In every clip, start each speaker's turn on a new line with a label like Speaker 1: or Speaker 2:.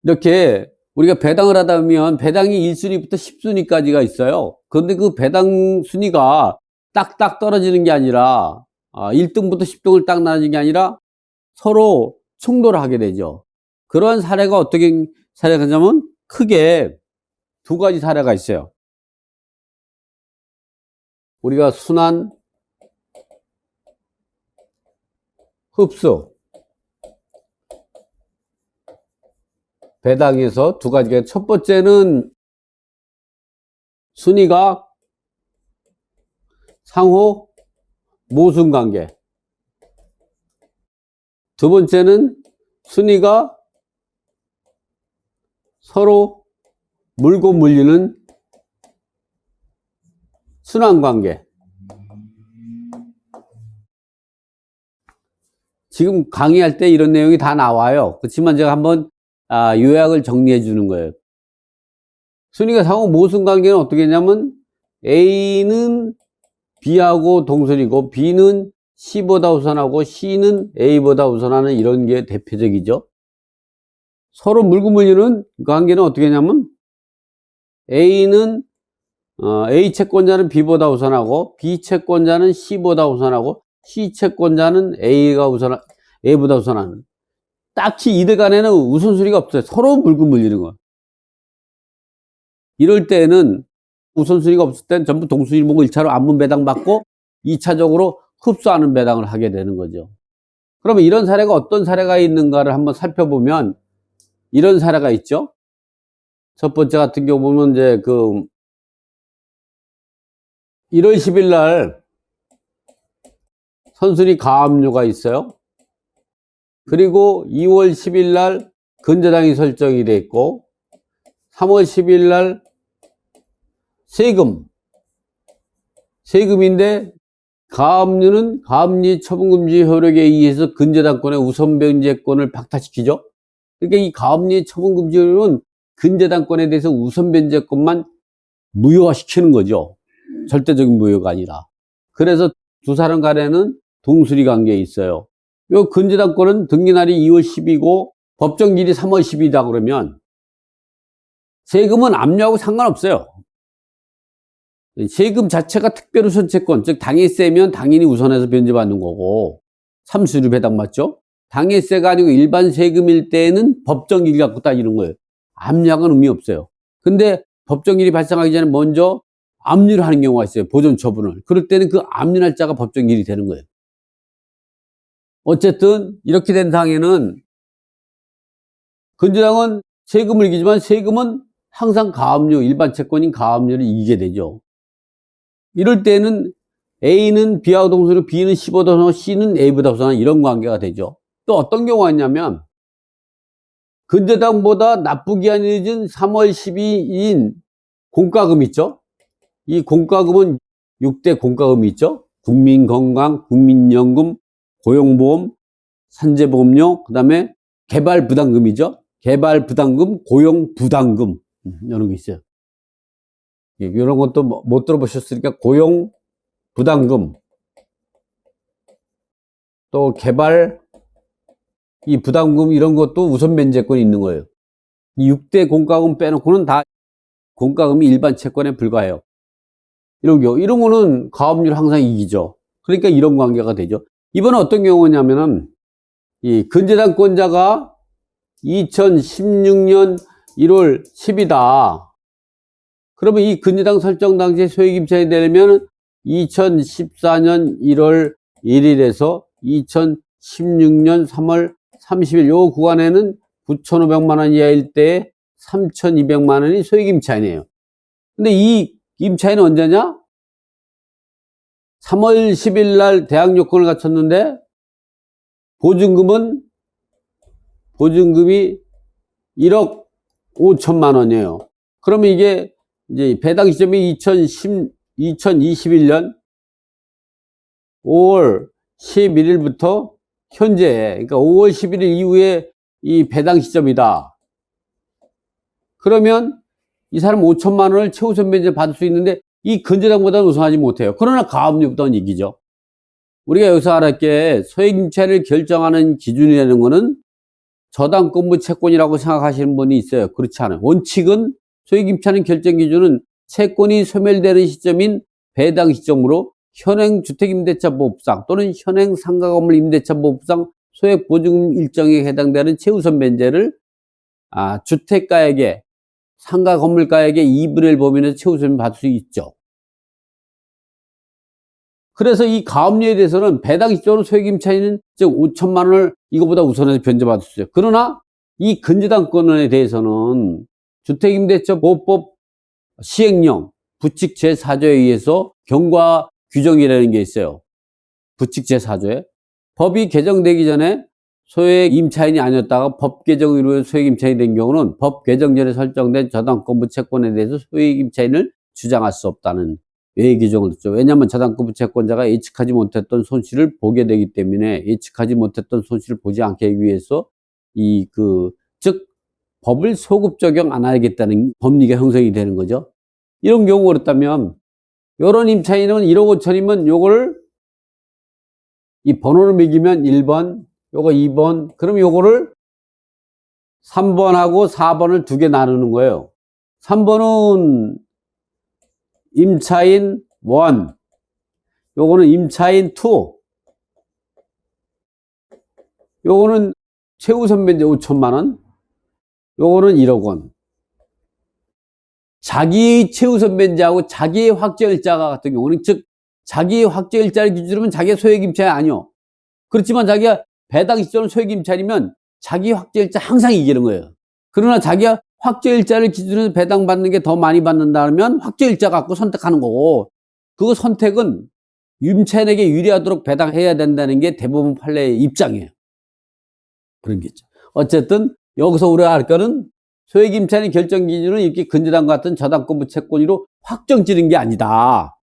Speaker 1: 이렇게 우리가 배당을 하다 보면 배당이 1순위부터 10순위까지가 있어요. 그런데 그 배당 순위가 딱딱 떨어지는 게 아니라 1등부터 10등을 딱 나눠지는 게 아니라 서로 충돌을 하게 되죠. 그런 사례가 어떻게 사례가 있냐면 크게 두 가지 사례가 있어요. 우리가 순환, 흡수, 배당에서 두 가지가, 첫 번째는 순위가 상호 모순관계, 두 번째는 순위가 서로 물고 물리는 순환관계. 지금 강의할 때 이런 내용이 다 나와요. 그렇지만 제가 한번 요약을 정리해 주는 거예요. 순위가 상호 모순관계는 어떻게 했냐면 A는 B하고 동순이고 B는 C보다 우선하고 C는 A보다 우선하는 이런 게 대표적이죠. 서로 물고 물리는 관계는 어떻게 했냐면 A는 A 채권자는 B보다 우선하고 B 채권자는 C보다 우선하고 C 채권자는 A보다 우선하는, 딱히 이들 간에는 우선순위가 없어요. 서로 물고 물리는 거. 이럴 때는 우선순위가 없을 땐 전부 동순위 보고 1차로 안분 배당 받고 2차적으로 흡수하는 배당을 하게 되는 거죠. 그러면 이런 사례가 어떤 사례가 있는가를 한번 살펴보면 이런 사례가 있죠. 첫 번째 같은 경우 보면 이제 1월 10일 날 선순위 가압류가 있어요. 그리고 2월 10일 날 근저당이 설정이 돼 있고 3월 10일 날 세금인데 가압류는 가압류 처분금지 효력에 의해서 근저당권의 우선변제권을 박탈시키죠. 그러니까 이 가압류 처분금지 효력은 근저당권에 대해서 우선변제권만 무효화시키는 거죠. 절대적인 무효가 아니라. 그래서 두 사람 간에는 동순위 관계에 있어요. 요 근저당권은 등기날이 2월 10이고 법정일이 3월 10이다 그러면 세금은 압류하고 상관없어요. 세금 자체가 특별우선채권, 즉 당해세면 당연히 우선해서 변제받는 거고 3수류 배당받죠. 당해세가 아니고 일반 세금일 때는 법정일 갖고 따지는 거예요. 압류하고는 의미 없어요. 근데 법정일이 발생하기 전에 먼저 압류를 하는 경우가 있어요. 보존 처분을. 그럴 때는 그 압류 날짜가 법정일이 되는 거예요. 어쨌든 이렇게 된 상황에는 근저당은 세금을 이기지만 세금은 항상 가압류, 일반 채권인 가압류를 이기게 되죠. 이럴 때는 A는 B하고 동순이고 B는 C보다 우선하고 C는 A보다 우선하는 이런 관계가 되죠. 또 어떤 경우가 있냐면 근저당보다 납부기한이 늦은 3월 12인 공과금 있죠. 이 공과금은 6대 공과금이 있죠. 국민건강, 국민연금, 고용보험, 산재보험료, 그 다음에 개발부담금이죠. 개발부담금, 고용부담금 이런 거 있어요. 이런 것도 못 들어보셨으니까 고용부담금, 또 개발 이 부담금 이런 것도 우선 면제권이 있는 거예요. 이 6대 공과금 빼놓고는 다 공과금이 일반 채권에 불과해요. 이런 거는 가압류를 항상 이기죠. 그러니까 이런 관계가 되죠. 이번은 어떤 경우냐면은 이 근저당권자가 2016년 1월 10이다. 그러면 이 근저당 설정 당시에 소액임차인이 되려면 2014년 1월 1일에서 2016년 3월 30일 요 구간에는 9,500만 원 이하일 때 3,200만 원이 소액임차인이에요. 근데 이 임차인은 언제냐? 3월 10일 날 대항 요건을 갖췄는데 보증금이 1억 5천만 원이에요. 그러면 이게 이제 배당 시점이 2021년 5월 11일부터 현재, 그러니까 5월 11일 이후에 이 배당 시점이다. 그러면 이 사람 5천만 원을 최우선 변제 받을 수 있는데 이 근저당보다는 우선하지 못해요. 그러나 가압류보다는 이기죠. 우리가 여기서 알았게 소액임차를 결정하는 기준이라는 거는 저당권부 채권이라고 생각하시는 분이 있어요. 그렇지 않아요. 원칙은 소액 임차인 결정 기준은 채권이 소멸되는 시점인 배당 시점으로 현행 주택임대차보호법상 또는 현행 상가건물 임대차보호법상 소액보증금 일정에 해당되는 최우선 면제를 주택가액의 상가건물가액의 2분의 1 범위에서 최우선 받을 수 있죠. 그래서 이 가압류에 대해서는 배당 시점으로 소액 임차인은 즉 5천만 원을 이거보다 우선해서 변제받을 수 있어요. 그러나 이 근저당권에 대해서는 주택임대차보호법 시행령 부칙 제4조에 의해서 경과 규정이라는 게 있어요. 부칙 제4조에 법이 개정되기 전에 소액 임차인이 아니었다가 법 개정을 이루어 소액 임차인이 된 경우는 법 개정 전에 설정된 저당권부 채권에 대해서 소액 임차인을 주장할 수 없다는 외의 규정을 했죠. 왜냐하면 저당권부 채권자가 예측하지 못했던 손실을 보게 되기 때문에 예측하지 못했던 손실을 보지 않게 하기 위해서 즉 법을 소급 적용 안 하겠다는 법리가 형성이 되는 거죠. 이런 경우 그렇다면 이런 임차인은 1억 5천이면 요거를 이 번호를 매기면 1번, 요거 2번, 그럼 요거를 3번하고 4번을 두 개 나누는 거예요. 3번은 임차인 1, 요거는 임차인 2, 요거는 최우선 면제 5천만 원, 요거는 1억 원. 자기 최우선 면제하고 자기의 확정일자가 같은 경우는 즉 자기의 확정일자를 기준으로 하면 자기의 소액 임차인이 아니요. 그렇지만 자기가 배당 시점은 소액 임차인이면 자기 확정일자 항상 이기는 거예요. 그러나 자기가 확정일자를 기준으로 배당 받는 게 더 많이 받는다면 확정일자 갖고 선택하는 거고 그 선택은 임차인에게 유리하도록 배당해야 된다는 게 대부분 판례의 입장이에요. 그런 게 있죠. 어쨌든 여기서 우리가 알 거는 소액 임차인의 결정 기준은 이렇게 근저당 같은 저당권부 채권으로 확정 지는 게 아니다.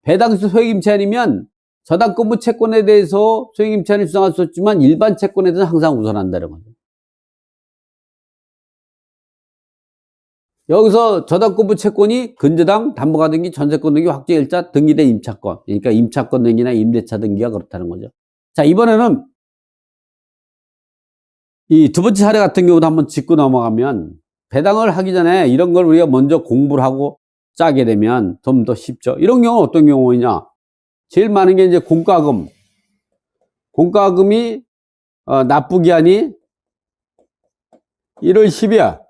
Speaker 1: 배당 시 소액 임차인이면 저당권부 채권에 대해서 소액 임차인을 주장할 수 없지만 일반 채권에 대해서는 항상 우선한다는 거죠. 여기서 저당권부 채권이 근저당, 담보가 등기, 전세권 등기, 확정일자, 등기된 임차권. 그러니까 임차권 등기나 임대차 등기가 그렇다는 거죠. 자, 이번에는 이 두 번째 사례 같은 경우도 한번 짚고 넘어가면 배당을 하기 전에 이런 걸 우리가 먼저 공부를 하고 짜게 되면 좀 더 쉽죠. 이런 경우는 어떤 경우이냐? 제일 많은 게 이제 공과금. 공과금이 납부기한이 1월 10이야.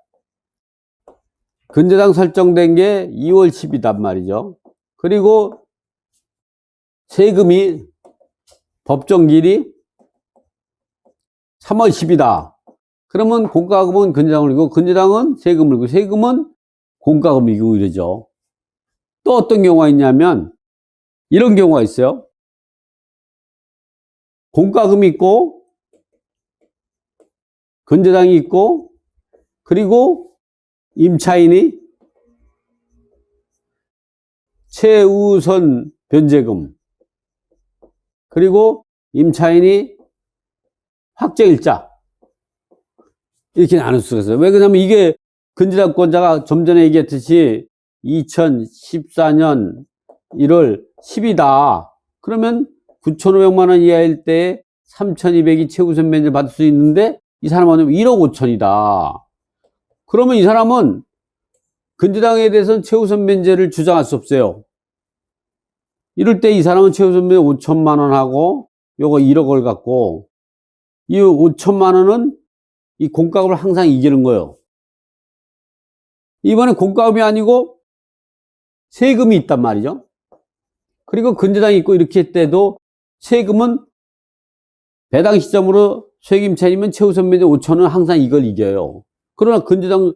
Speaker 1: 근저당 설정된 게 2월 10이단 말이죠. 그리고 세금이 법정기일이 3월 10이다. 그러면 공과금은 근저당을 이고 근저당은 세금을 이고 세금은 공과금을 이고 이러죠. 또 어떤 경우가 있냐면 이런 경우가 있어요. 공과금이 있고 근저당이 있고 그리고 임차인이 최우선 변제금 그리고 임차인이 확정일자 이렇게 나눌 수가 있어요. 왜 그러냐면 이게 근저당권자가 좀 전에 얘기했듯이 2014년 1월 10이다. 그러면 9,500만 원 이하일 때 3,200이 최우선 면제 받을 수 있는데 이 사람은 1억 5천이다. 그러면 이 사람은 근저당에 대해서는 최우선 면제를 주장할 수 없어요. 이럴 때 이 사람은 최우선 면제 5천만 원 하고 요거 1억을 갖고 이 5천만 원은 이 공과금을 항상 이기는 거예요. 이번에 공과금이 아니고 세금이 있단 말이죠. 그리고 근저당이 있고 이렇게 할 때도 세금은 배당 시점으로 소액 임차인이면 최우선 면제 5천 원 항상 이걸 이겨요. 그러나 근저당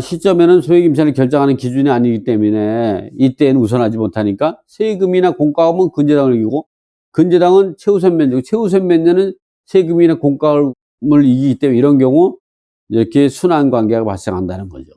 Speaker 1: 시점에는 소액 임차인을 결정하는 기준이 아니기 때문에 이때는 우선하지 못하니까 세금이나 공과금은 근저당을 이기고 근저당은 최우선 면제고 최우선 면제는 세금이나 공과금을 이기기 때문에 이런 경우 이렇게 순환 관계가 발생한다는 거죠.